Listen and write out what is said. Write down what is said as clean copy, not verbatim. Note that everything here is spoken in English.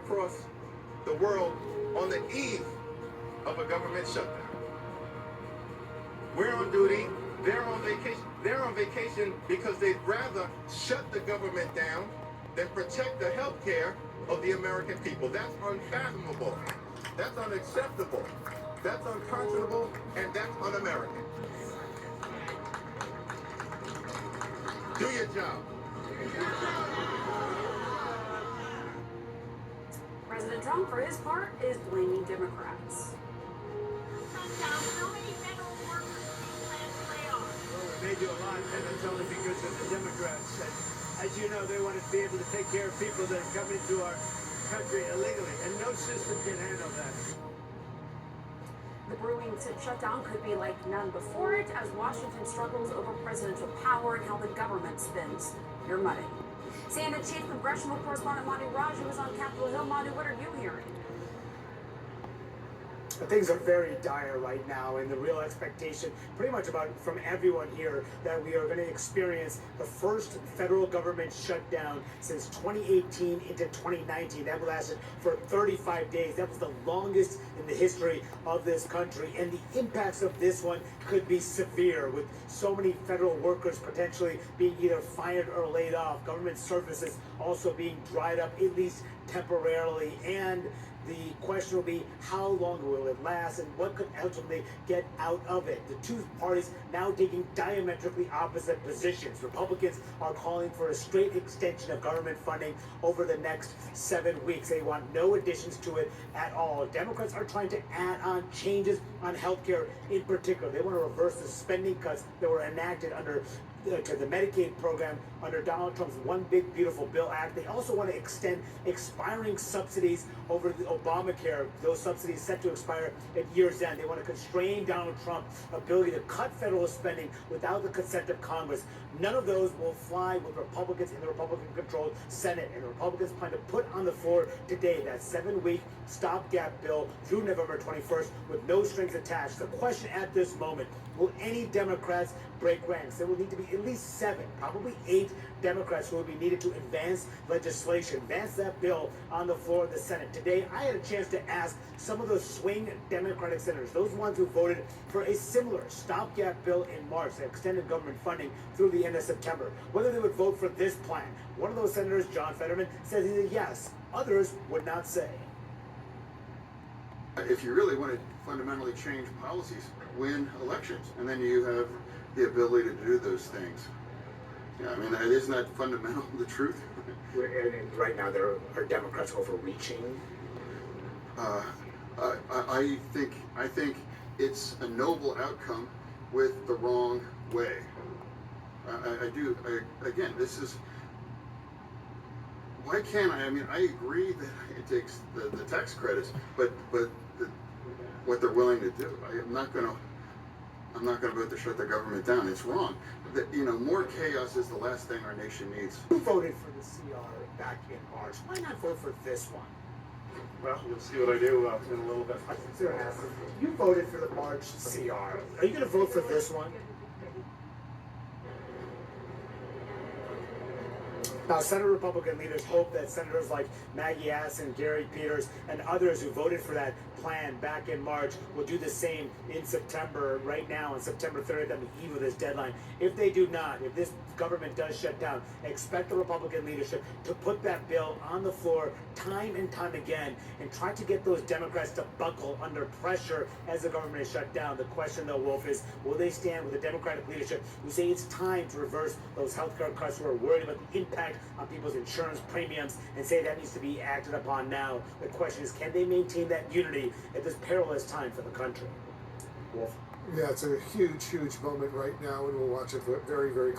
across the world on the eve of a government shutdown. We're on duty, they're on vacation. They're on vacation because they'd rather shut the government down than protect the health care of the American people. That's unfathomable. That's unacceptable. That's unconscionable, and that's un-American. Do your job. President Trump, for his part, is blaming Democrats. How many federal workers do you plan to lay off? Well, it may do a lot, and it's only because of the Democrats. And as you know, they want to be able to take care of people that have come into our country illegally, and no system can handle that. The brewing shutdown could be like none before it as Washington struggles over presidential power and how the government spends your money. CNN Chief Congressional Correspondent Monty Raju is on Capitol Hill. Monty, what are you hearing? Things are very dire right now, and the real expectation pretty much from everyone here that we are going to experience the first federal government shutdown since 2018 into 2019. That lasted for 35 days. That was the longest in the history of this country, and the impacts of this one could be severe, with so many federal workers potentially being either fired or laid off, government services also being dried up, at least temporarily, and the question will be how long will it last and what could ultimately get out of it. The two parties now taking diametrically opposite positions. Republicans are calling for a straight extension of government funding over the next 7 weeks. They want no additions to it at all. Democrats are trying to add on changes on healthcare in particular. They want to reverse the spending cuts that were enacted to the Medicaid program under Donald Trump's One Big Beautiful Bill Act. They also want to extend expiring subsidies over the Obamacare, those subsidies set to expire at year's end. They want to constrain Donald Trump's ability to cut federal spending without the consent of Congress. None of those will fly with Republicans in the Republican-controlled Senate, and the Republicans plan to put on the floor today that 7-week stopgap bill through November 21st with no strings attached. The question at this moment, will any Democrats break ranks? There will need to be at least 7, probably 8 Democrats who will be needed to advance legislation, advance that bill on the floor of the Senate. Today, I had a chance to ask some of those swing Democratic senators, those ones who voted for a similar stopgap bill in March that extended government funding through the end of September, whether they would vote for this plan. One of those senators, John Fetterman, says he said yes. Others would not say. If you really want to fundamentally change policies, win elections, and then you have the ability to do those things. Yeah, I mean, isn't that fundamental the truth? Right now, there are Democrats overreaching. I think it's a noble outcome with the wrong way. Again, this is. Why can't I? I mean, I agree that it takes the tax credits, but what they're willing to do, I'm not going to vote to shut the government down. It's wrong. More chaos is the last thing our nation needs. Who voted for the CR back in March? Why not vote for this one? Well, you'll see what I do in a little bit. You voted for the March CR. Are you going to vote for this one? Now, Senate Republican leaders hope that senators like Maggie Addison, Gary Peters, and others who voted for that plan back in March will do the same in September, right now, on September 30th, on the eve of this deadline. If they do not, if this government does shut down, expect the Republican leadership to put that bill on the floor time and time again and try to get those Democrats to buckle under pressure as the government is shut down. The question, though, Wolf, is will they stand with the Democratic leadership who say it's time to reverse those health care cuts, who are worried about the impact on people's insurance premiums and say that needs to be acted upon now? The question is, can they maintain that unity at this perilous time for the country? Wolf? Yeah, it's a huge moment right now, and we'll watch it very, very closely.